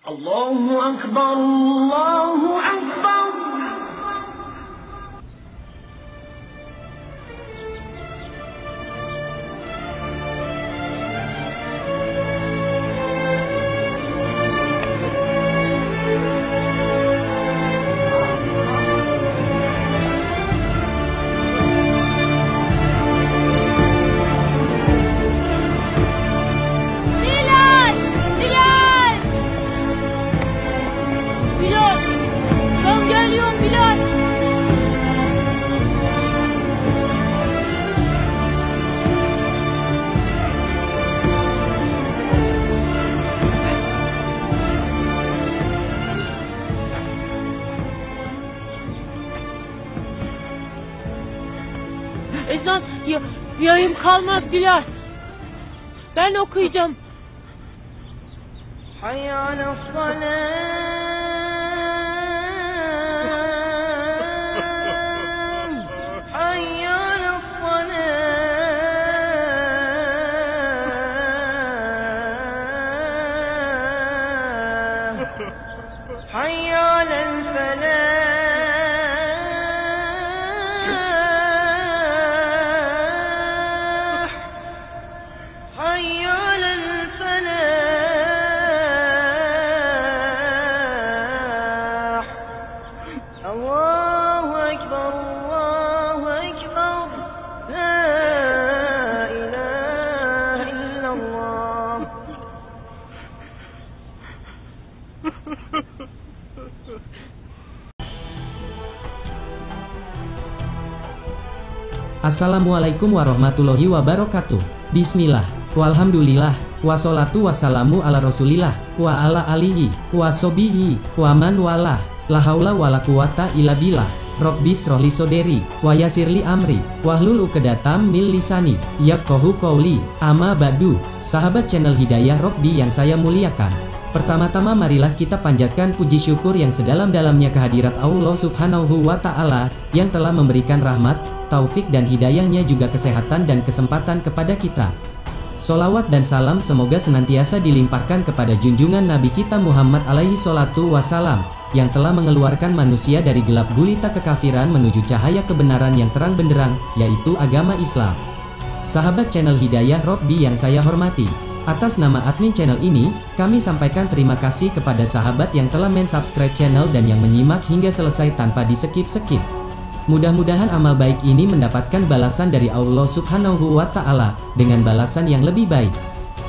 Allahu Akbar, Allahu Akbar. Ezan yayım kalmaz Bilal. Ben okuyacağım. Hayy ale's-salâh. Hayy ale's-salâh. Hayy alel-felâh. Assalamualaikum warahmatullahi wabarakatuh. Bismillah, walhamdulillah, wassalatu wassalamu ala rasulillah, wa ala alihi, wa sobihi, wa man walah, la haula wa la quwata illa billah. Rabbis rohli soderi, wa yasirli amri, wahlul uqdatam min lisani, yafqahu qawli. Amma ba'du, sahabat channel Hidayah Robbi yang saya muliakan. Pertama-tama marilah kita panjatkan puji syukur yang sedalam-dalamnya kehadirat Allah Subhanahu wa Ta'ala yang telah memberikan rahmat, taufik dan hidayahnya, juga kesehatan dan kesempatan kepada kita. Solawat dan salam semoga senantiasa dilimpahkan kepada junjungan Nabi kita Muhammad alaihi salatu wassalam yang telah mengeluarkan manusia dari gelap gulita kekafiran menuju cahaya kebenaran yang terang benderang, yaitu agama Islam. Sahabat channel Hidayah Robbi yang saya hormati, atas nama admin channel ini, kami sampaikan terima kasih kepada sahabat yang telah mensubscribe channel dan yang menyimak hingga selesai tanpa di-skip-skip. Mudah-mudahan amal baik ini mendapatkan balasan dari Allah Subhanahu wa Ta'ala dengan balasan yang lebih baik.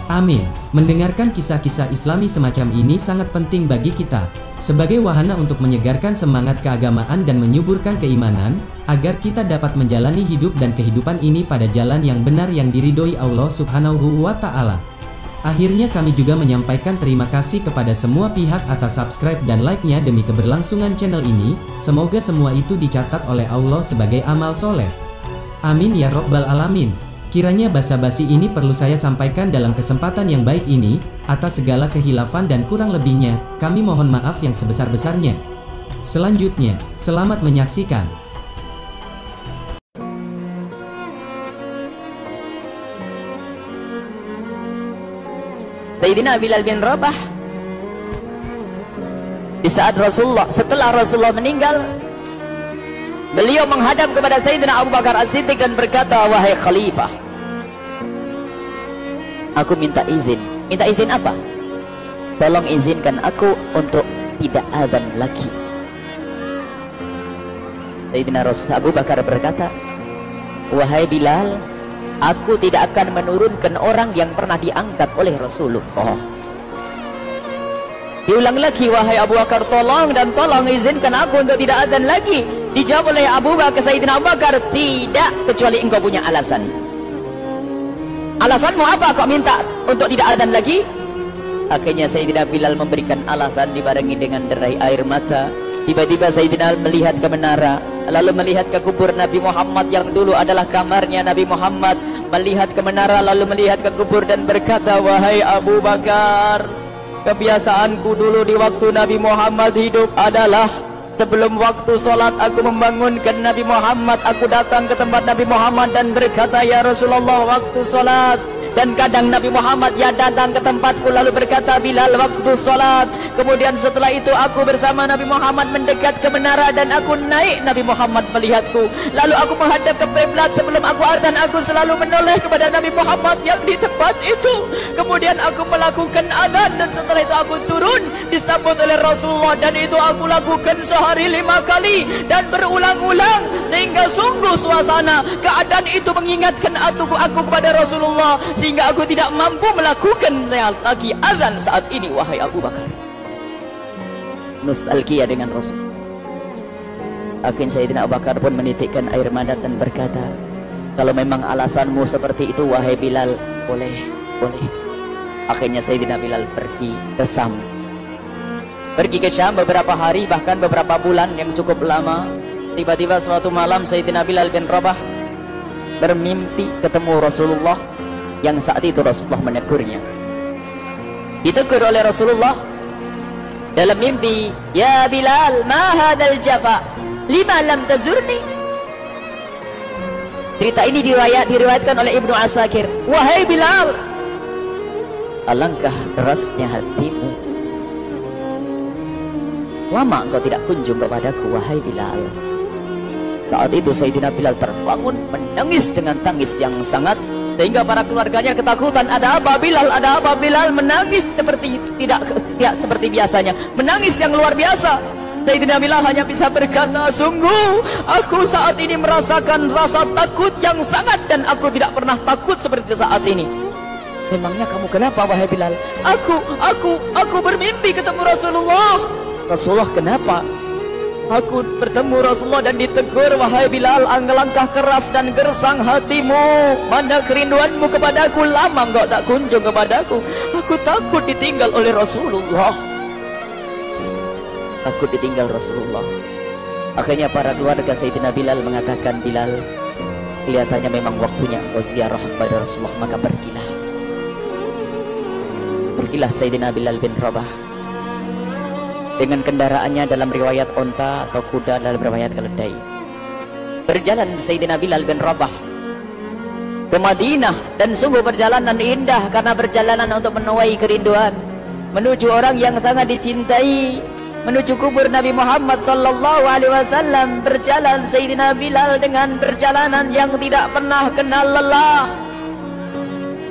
Amin. Mendengarkan kisah-kisah Islami semacam ini sangat penting bagi kita, sebagai wahana untuk menyegarkan semangat keagamaan dan menyuburkan keimanan, agar kita dapat menjalani hidup dan kehidupan ini pada jalan yang benar yang diridhoi Allah Subhanahu wa Ta'ala. Akhirnya kami juga menyampaikan terima kasih kepada semua pihak atas subscribe dan like-nya demi keberlangsungan channel ini. Semoga semua itu dicatat oleh Allah sebagai amal soleh. Amin ya Rabbal Alamin. Kiranya basa-basi ini perlu saya sampaikan dalam kesempatan yang baik ini. Atas segala kehilafan dan kurang lebihnya, kami mohon maaf yang sebesar-besarnya. Selanjutnya, selamat menyaksikan. Sayyidina Bilal bin Rabah, di saat setelah Rasulullah meninggal, beliau menghadap kepada Sayyidina Abu Bakar As-Siddiq dan berkata, wahai khalifah, aku minta izin. Minta izin apa? Tolong izinkan aku untuk tidak adzan lagi. Sayyidina Abu Bakar berkata, wahai Bilal, aku tidak akan menurunkan orang yang pernah diangkat oleh Rasulullah. Diulang lagi, wahai Abu Bakar, tolong dan tolong izinkan aku untuk tidak adzan lagi. Dijawab oleh Abu Bakar, Sayyidina Abu Bakar, tidak, kecuali engkau punya alasan. Alasanmu apa kau minta untuk tidak adzan lagi? Akhirnya Sayyidina Bilal memberikan alasan dibarengi dengan derai air mata. Tiba-tiba Sayyidina melihat ke menara, lalu melihat ke kubur Nabi Muhammad yang dulu adalah kamarnya Nabi Muhammad. Melihat ke menara, lalu melihat ke kubur dan berkata, wahai Abu Bakar, kebiasaanku dulu di waktu Nabi Muhammad hidup adalah sebelum waktu sholat aku membangunkan Nabi Muhammad. Aku datang ke tempat Nabi Muhammad dan berkata, ya Rasulullah, waktu sholat. Dan kadang Nabi Muhammad ya datang ke tempatku lalu berkata, Bilal, waktu sholat. Kemudian setelah itu aku bersama Nabi Muhammad mendekat ke menara dan aku naik. Nabi Muhammad melihatku. Lalu aku menghadap ke kiblat. Sebelum aku azan, aku selalu menoleh kepada Nabi Muhammad yang di tempat itu. Kemudian aku melakukan azan dan setelah itu aku turun disambut oleh Rasulullah, dan itu aku lakukan sehari 5 kali dan berulang-ulang sehingga sungguh suasana keadaan itu mengingatkan aku kepada Rasulullah sehingga aku tidak mampu melakukan lagi azan saat ini. Wahai Abu Bakar, nostalgia dengan Rasul. Akhirnya Sayyidina Abu Bakar pun menitikkan air mata dan berkata, kalau memang alasanmu seperti itu wahai Bilal, boleh. Akhirnya Sayyidina Bilal pergi ke Syam. Pergi ke Syam beberapa hari, bahkan beberapa bulan yang cukup lama. Tiba-tiba suatu malam Sayyidina Bilal bin Rabah bermimpi ketemu Rasulullah, yang saat itu Rasulullah menegurnya. Ditegur oleh Rasulullah dalam mimpi, ya Bilal, ma hadzal jafa, lima lam tazurni. Cerita ini diriwayatkan oleh Ibnu Asakir. Wahai Bilal, alangkah kerasnya hatimu, lama engkau tidak kunjung kepadaku wahai Bilal. Saat itu Sayyidina Bilal terbangun menangis dengan tangis yang sangat, sehingga para keluarganya ketakutan. Ada apa Bilal? Ada apa Bilal? Menangis seperti tidak seperti biasanya, menangis yang luar biasa. Sayyidina Bilal hanya bisa berkata, sungguh aku saat ini merasakan rasa takut yang sangat, dan aku tidak pernah takut seperti saat ini. Memangnya kamu kenapa wahai Bilal? Aku bermimpi ketemu Rasulullah. Rasulullah kenapa? Aku bertemu Rasulullah dan ditegur, wahai Bilal, alangkah keras dan gersang hatimu, mana kerinduanmu kepadaku, lama engkau tak kunjung kepadaku. Aku takut ditinggal oleh Rasulullah. Takut ditinggal Rasulullah. Akhirnya para keluarga Sayyidina Bilal mengatakan, Bilal, kelihatannya memang waktunya engkau ziarah kepada Rasulullah, maka pergilah. Pergilah Sayyidina Bilal bin Rabah dengan kendaraannya, dalam riwayat onta atau kuda, dalam riwayat keledai. Berjalan Sayyidina Bilal bin Rabah ke Madinah, dan sungguh perjalanan indah karena perjalanan untuk menuai kerinduan, menuju orang yang sangat dicintai, menuju kubur Nabi Muhammad sallallahu alaihi wasallam. Berjalan Sayyidina Bilal dengan perjalanan yang tidak pernah kenal lelah,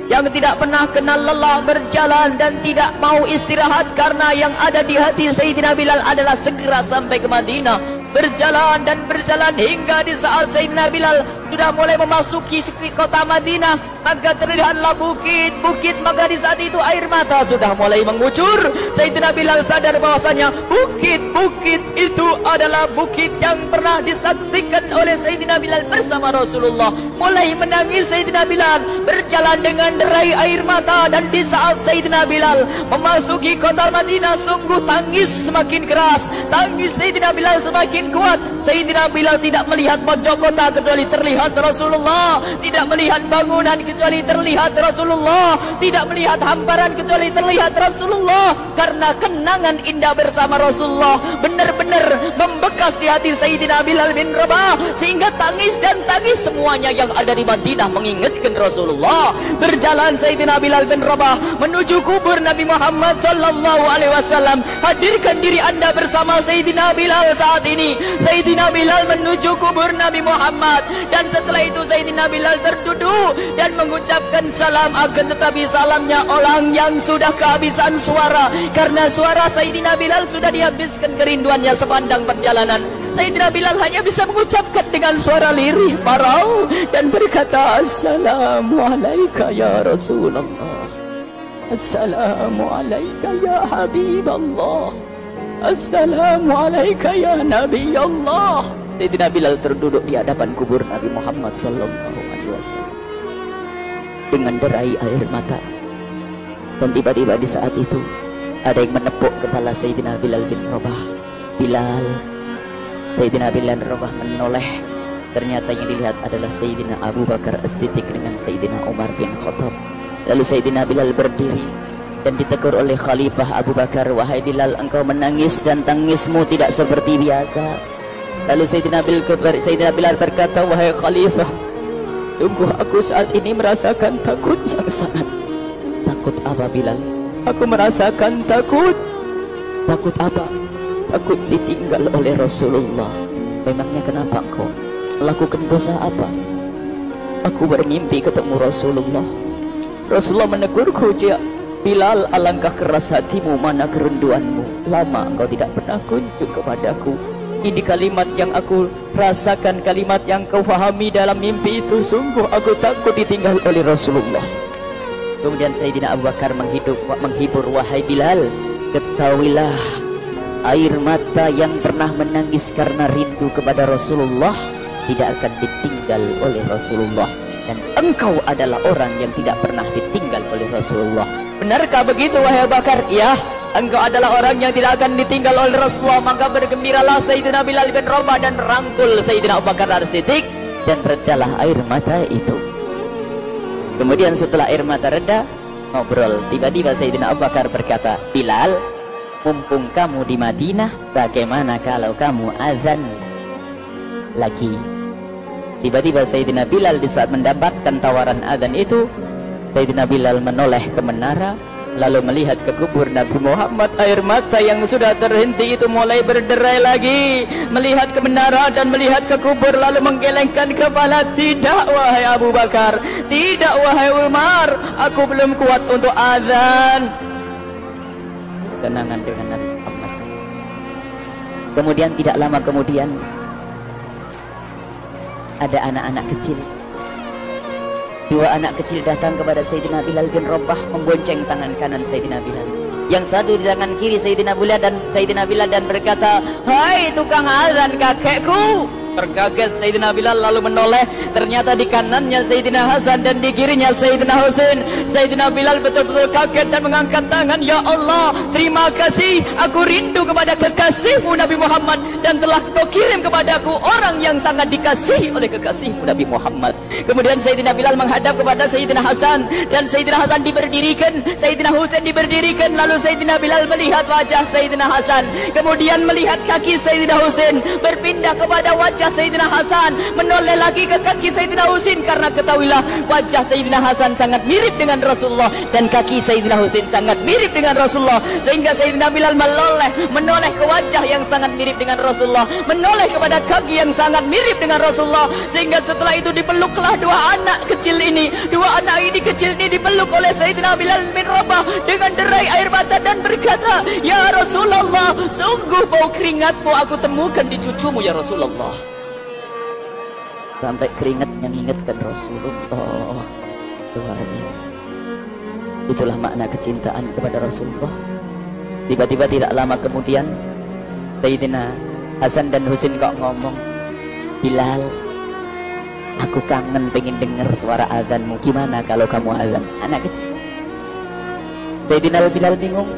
yang tidak pernah kenal lelah, berjalan dan tidak mau istirahat, karena yang ada di hati Sayyidina Bilal adalah segera sampai ke Madinah. Berjalan dan berjalan hingga di saat Sayyidina Bilal sudah mulai memasuki kota Madinah, maka terlihatlah bukit-bukit, maka di saat itu air mata sudah mulai mengucur. Sayyidina Bilal sadar bahwasanya bukit-bukit itu adalah bukit yang pernah disaksikan oleh Sayyidina Bilal bersama Rasulullah. Mulai menangis Sayyidina Bilal, berjalan dengan derai air mata, dan di saat Sayyidina Bilal memasuki kota Madinah, sungguh tangis semakin keras, tangis Sayyidina Bilal semakin kuat. Sayyidina Bilal tidak melihat pojok kota kecuali terlihat Rasulullah, tidak melihat bangunan kecuali terlihat Rasulullah, tidak melihat hamparan kecuali terlihat Rasulullah, karena kenangan indah bersama Rasulullah benar-benar membekas di hati Sayyidina Bilal bin Rabah, sehingga tangis dan tangis semuanya yang ada di Madinah mengingatkan Rasulullah. Berjalan Sayyidina Bilal bin Rabah menuju kubur Nabi Muhammad sallallahu alaihi wasallam. Hadirkan diri Anda bersama Sayyidina Bilal saat ini. Sayyidina Bilal menuju kubur Nabi Muhammad, dan setelah itu Sayyidina Bilal terduduk dan mengucapkan salam, akan tetapi salamnya orang yang sudah kehabisan suara, karena suara Sayyidina Bilal sudah dihabiskan kerinduannya sepanjang perjalanan. Sayyidina Bilal hanya bisa mengucapkan dengan suara lirih parau dan berkata, Assalamualaikum ya Rasulullah, Assalamualaikum ya Habiballah, Assalamualaikum ya Nabi Allah. Sayyidina Bilal terduduk di hadapan kubur Nabi Muhammad sallallahu alaihi wasallam dengan derai air mata. Dan tiba-tiba di saat itu ada yang menepuk kepala Sayyidina Bilal bin Rabah. Bilal. Sayyidina Bilal bin Rabah menoleh. Ternyata yang dilihat adalah Sayyidina Abu Bakar As-Siddiq dengan Sayyidina Umar bin Khattab. Lalu Sayyidina Bilal berdiri dan ditegur oleh Khalifah Abu Bakar, wahai Bilal, engkau menangis dan tangismu tidak seperti biasa. Lalu Sayyidina Bilal berkata, wahai Khalifah, Sungguh aku saat ini merasakan takut yang sangat. Takut apa Bilal? Aku merasakan takut. Takut apa? Takut ditinggal oleh Rasulullah. Memangnya kenapa engkau melakukan dosa apa? Aku bermimpi ketemu Rasulullah. Rasulullah menegurku, "Ya Bilal, alangkah keras hatimu, mana kerinduanmu. Lama engkau tidak pernah kunjung kepadaku." Ini kalimat yang aku rasakan, kalimat yang kau fahami dalam mimpi itu. Sungguh aku takut ditinggal oleh Rasulullah. Kemudian Sayyidina Abu Bakar menghibur, "Wahai Bilal, ketahuilah, air mata yang pernah menangis karena rindu kepada Rasulullah tidak akan ditinggal oleh Rasulullah. Dan engkau adalah orang yang tidak pernah ditinggal oleh Rasulullah." Benarkah begitu wahai Abu Bakar? Ya, engkau adalah orang yang tidak akan ditinggal oleh Rasulullah. Maka bergembiralah Sayyidina Bilal bin Rabah dan rangkul Sayyidina Abu Bakar As-Siddiq, dan redalah air mata itu. Kemudian setelah air mata reda, ngobrol. Tiba-tiba Sayyidina Abu Bakar berkata, "Bilal, mumpung kamu di Madinah, bagaimana kalau kamu azan lagi?" Tiba-tiba Sayyidina Bilal di saat mendapatkan tawaran azan itu, Sayyidina Bilal menoleh ke menara, lalu melihat ke kubur Nabi Muhammad. Air mata yang sudah terhenti itu mulai berderai lagi. Melihat ke menara dan melihat ke kubur, lalu menggelengkan kepala. "Tidak wahai Abu Bakar, tidak wahai Umar, aku belum kuat untuk azan." Kenangan dengan Nabi Muhammad. Kemudian tidak lama kemudian ada anak-anak kecil. Dua anak kecil datang kepada Sayyidina Bilal bin Rabah, membonceng tangan kanan Sayyidina Bilal. Yang satu di tangan kiri Sayyidina Bilal dan berkata, "Hai tukang azan kakekku." Terkaget Sayyidina Bilal lalu menoleh. Ternyata di kanannya Sayyidina Hasan dan di kirinya Sayyidina Husain. Sayyidina Bilal betul-betul kaget dan mengangkat tangan. "Ya Allah, terima kasih. Aku rindu kepada kekasihmu Nabi Muhammad, dan telah kau kirim kepadaku orang yang sangat dikasihi oleh kekasihmu Nabi Muhammad." Kemudian Sayyidina Bilal menghadap kepada Sayyidina Hasan, dan Sayyidina Hasan diberdirikan, Sayyidina Husain diberdirikan. Lalu Sayyidina Bilal melihat wajah Sayyidina Hasan, kemudian melihat kaki Sayyidina Husain, berpindah kepada wajah Sayyidina Hasan, menoleh lagi ke kaki Sayyidina Husain, karena ketahuilah wajah Sayyidina Hasan sangat mirip dengan Rasulullah dan kaki Sayyidina Husain sangat mirip dengan Rasulullah, sehingga Sayyidina Bilal menoleh ke wajah yang sangat mirip dengan Rasulullah, menoleh kepada kaki yang sangat mirip dengan Rasulullah, sehingga setelah itu dipeluklah dua anak kecil ini dipeluk oleh Sayyidina Bilal bin Rabah dengan derai air mata dan berkata, "Ya Rasulullah, sungguh bau keringatmu aku temukan di cucumu ya Rasulullah." Sampai keringat yang mengingatkan Rasulullah. Luar biasa. Itulah makna kecintaan kepada Rasulullah. Tiba-tiba tidak lama kemudian Sayyidina Hasan dan Husain kok ngomong, "Bilal, aku kangen pengen dengar suara azanmu. Gimana kalau kamu azan?" Anak kecil. Sayyidina Bilal bingung,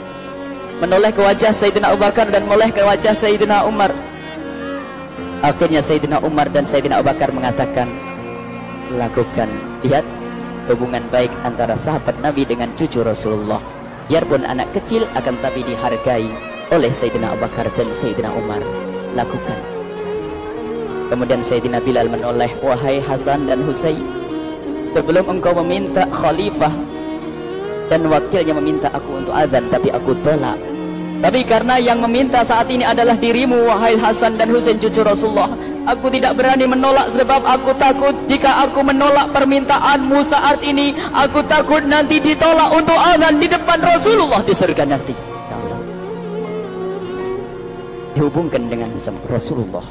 menoleh ke wajah Sayyidina Abu Bakar dan menoleh ke wajah Sayyidina Umar. Akhirnya Sayyidina Umar dan Sayyidina Abu Bakar mengatakan, "Lakukan, lihat hubungan baik antara sahabat Nabi dengan cucu Rasulullah. Biarpun anak kecil, akan tapi dihargai oleh Sayyidina Abu Bakar dan Sayyidina Umar. Lakukan." Kemudian Sayyidina Bilal menoleh, "Wahai Hasan dan Husain, sebelum engkau meminta khalifah dan wakilnya meminta aku untuk azan, tapi aku tolak. Tapi karena yang meminta saat ini adalah dirimu, wahai Hasan dan Husain cucu Rasulullah, aku tidak berani menolak, sebab aku takut jika aku menolak permintaanmu saat ini, aku takut nanti ditolak untuk azan di depan Rasulullah di surga nanti." Dihubungkan dengan Rasulullah,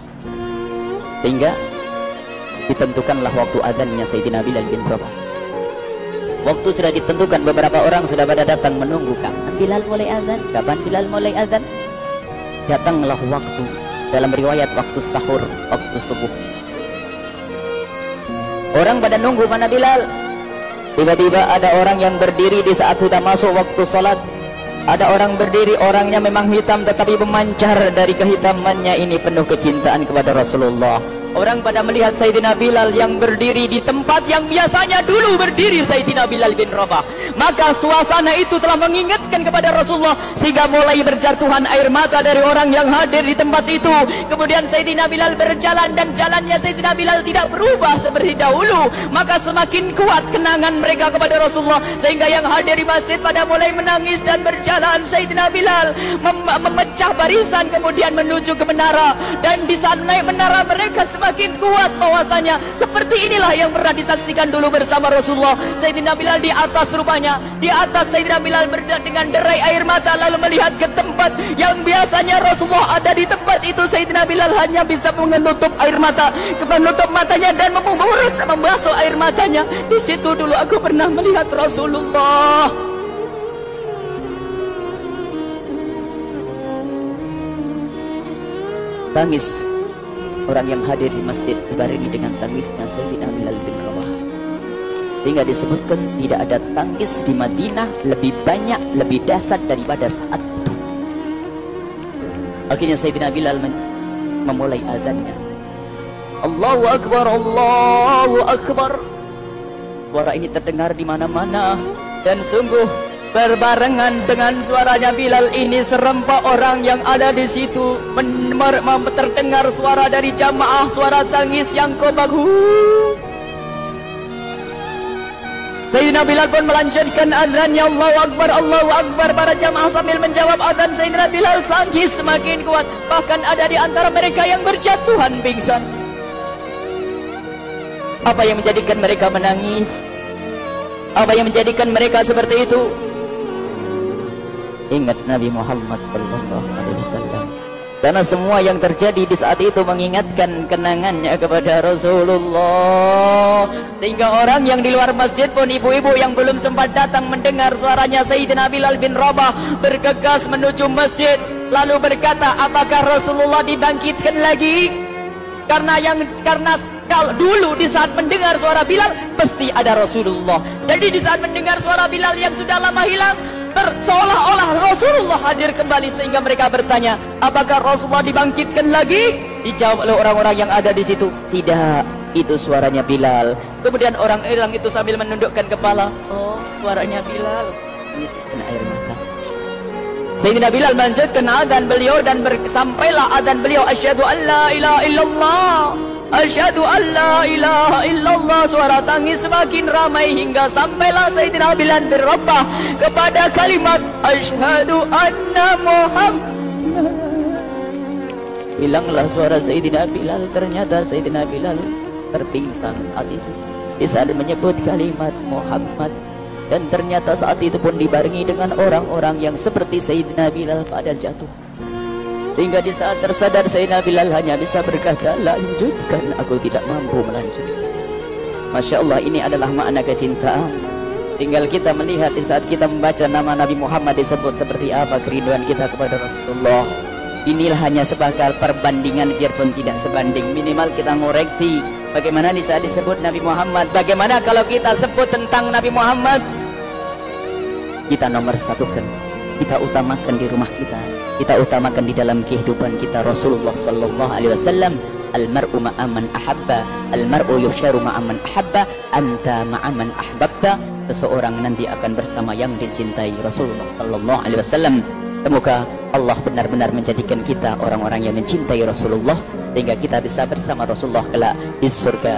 sehingga ditentukanlah waktu azannya Sayyidina Bilal bin Rabah. Waktu sudah ditentukan, beberapa orang sudah pada datang menunggu, kapan Bilal mulai azan, kapan Bilal mulai azan. Datanglah waktu, dalam riwayat waktu sahur, waktu subuh. Orang pada nunggu mana Bilal. Tiba-tiba ada orang yang berdiri di saat sudah masuk waktu sholat. Ada orang berdiri, orangnya memang hitam tetapi memancar dari kehitamannya ini penuh kecintaan kepada Rasulullah. Orang pada melihat Sayyidina Bilal yang berdiri di tempat yang biasanya dulu berdiri Sayyidina Bilal bin Rabah. Maka suasana itu telah mengingatkan kepada Rasulullah, sehingga mulai berjatuhan air mata dari orang yang hadir di tempat itu. Kemudian Sayyidina Bilal berjalan, dan jalannya Sayyidina Bilal tidak berubah seperti dahulu. Maka semakin kuat kenangan mereka kepada Rasulullah, sehingga yang hadir di masjid pada mulai menangis dan berjalan. Sayyidina Bilal memecah barisan kemudian menuju ke menara, dan di saat naik menara mereka semakin kuat bahwasanya seperti inilah yang pernah disaksikan dulu bersama Rasulullah. Sayyidina Bilal di atas, rupanya di atas Sayyidina Bilal dengan derai air mata, lalu melihat ke tempat yang biasanya Rasulullah ada di tempat itu. Sayyidina Bilal hanya bisa menutup air mata, menutup matanya dan membasuh air matanya. Di situ dulu aku pernah melihat Rasulullah. Tangis orang yang hadir di masjid dibarengi dengan tangisnya Sayyidina Bilal bin Rabah, hingga disebutkan tidak ada tangis di Madinah lebih banyak, lebih dahsyat daripada saat itu. Akhirnya Sayyidina Bilal memulai azannya. Allahu Akbar, Allahu Akbar. Suara ini terdengar di mana-mana, dan sungguh berbarengan dengan suaranya Bilal ini serempak orang yang ada di situ terdengar suara dari jamaah, suara tangis yang kobahu. Sayyidina Bilal pun melanjutkan azannya, Allahu Akbar, Allahu Akbar. Para jamaah sambil menjawab azan Sayyidina Bilal, tangis semakin kuat. Bahkan ada di antara mereka yang berjatuhan pingsan. Apa yang menjadikan mereka menangis? Apa yang menjadikan mereka seperti itu? Ingat Nabi Muhammad SAW. Karena semua yang terjadi di saat itu mengingatkan kenangannya kepada Rasulullah. Sehingga orang yang di luar masjid pun, ibu-ibu yang belum sempat datang mendengar suaranya Sayyidina Bilal bin Rabah, bergegas menuju masjid, lalu berkata, apakah Rasulullah dibangkitkan lagi? Karena kalau dulu di saat mendengar suara Bilal pasti ada Rasulullah. Jadi di saat mendengar suara Bilal yang sudah lama hilang, seolah-olah Rasulullah hadir kembali, sehingga mereka bertanya, apakah Rasulullah dibangkitkan lagi? Dijawab oleh orang-orang yang ada di situ, tidak, itu suaranya Bilal. Kemudian orang-orang itu sambil menundukkan kepala, oh, suaranya Bilal. Ini kena air mata. Sayyidina Bilal melanjutkan azan beliau, dan sampailah azan beliau, asyhadu an la ilaha illallah, asyhadu an la ilaha illallah. Suara tangis semakin ramai hingga sampailah Sayyidina Bilal bin Rabah kepada kalimat asyhadu anna Muhammad. Hilanglah suara Sayyidina Bilal. Ternyata Sayyidina Bilal terpingsan saat itu di saat menyebut kalimat Muhammad. Dan ternyata saat itu pun dibarengi dengan orang-orang yang seperti Sayyidina Bilal pada jatuh. Hingga di saat tersadar Sayyidina Bilal hanya bisa berkata, lanjutkan, aku tidak mampu melanjutkan. Masya Allah, ini adalah makna kecintaan. Tinggal kita melihat di saat kita membaca nama Nabi Muhammad disebut seperti apa kerinduan kita kepada Rasulullah. Inilah hanya sebagai perbandingan, biarpun tidak sebanding. Minimal kita ngoreksi bagaimana di saat disebut Nabi Muhammad. Bagaimana kalau kita sebut tentang Nabi Muhammad, kita nomor satukan, kita utamakan di rumah kita utamakan di dalam kehidupan kita Rasulullah sallallahu alaihi wasallam. Almar'u ma'aman ahabba, almar'u yusharu ma'aman ahabba, anta ma'aman ahbabta. Seseorang nanti akan bersama yang dicintai Rasulullah sallallahu alaihi wasallam. Semoga Allah benar-benar menjadikan kita orang-orang yang mencintai Rasulullah, sehingga kita bisa bersama Rasulullah kelak di surga